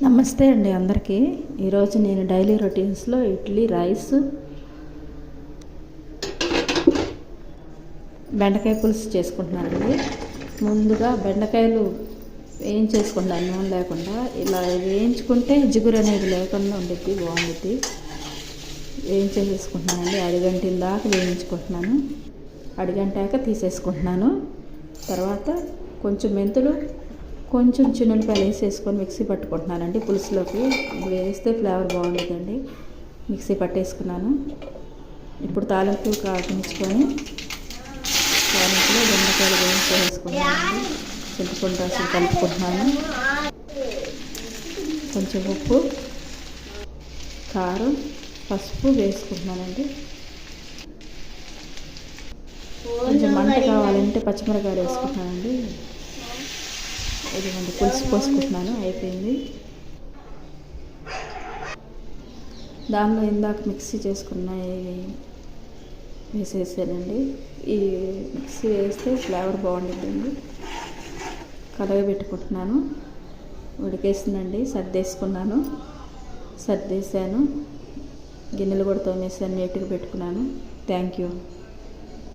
నమస్తే అండి అందరికీ. ఈరోజు నేను డైలీ రొటీన్స్లో ఇడ్లీ, రైస్, బెండకాయ పులుసు చేసుకుంటున్నానండి. ముందుగా బెండకాయలు వేయించేసుకుంటాను నూనె లేకుండా. ఇలా వేయించుకుంటే జిగురు అనేది లేకుండా ఉండిద్ది, బాగుండిద్ది. వేయించేసుకుంటున్నానండి. అడిగంటిన దాకా వేయించుకుంటున్నాను. అడిగంటాక తీసేసుకుంటున్నాను. తర్వాత కొంచెం మెంతులు, కొంచెం చిన్నులపాయలు వేసేసుకొని మిక్సీ పట్టుకుంటున్నానండి. పులుసులోకి వేస్తే ఫ్లేవర్ బాగుంటుందండి. మిక్సీ పట్టేసుకున్నాను. ఇప్పుడు తాలింపు కాగించుకొని తాలింపులో బెండకాయలు వేసుకున్నానండి. చింతపండు రసం కలుపుకుంటున్నాను. కొంచెం ఉప్పు, కారం, పసుపు వేసుకుంటున్నానండి. కొంచెం మంట కావాలంటే పచ్చిమిరపకాయలు వేసుకుంటున్నానండి. ఇదిగోండి పులుసు పోసుకుంటున్నాను. అయిపోయింది. దానిలో ఇందాక మిక్సీ చేసుకున్న వేసేసానండి. ఈ మిక్సీ వేస్తే ఫ్లేవర్ బాగుంటుందండి. కలగబెట్టుకుంటున్నాను. ఉడికేసిందండి. సర్దేసుకున్నాను. సర్దేశాను. గిన్నెలు కూడా తోమేసాను, నీట్గా పెట్టుకున్నాను. Thank you.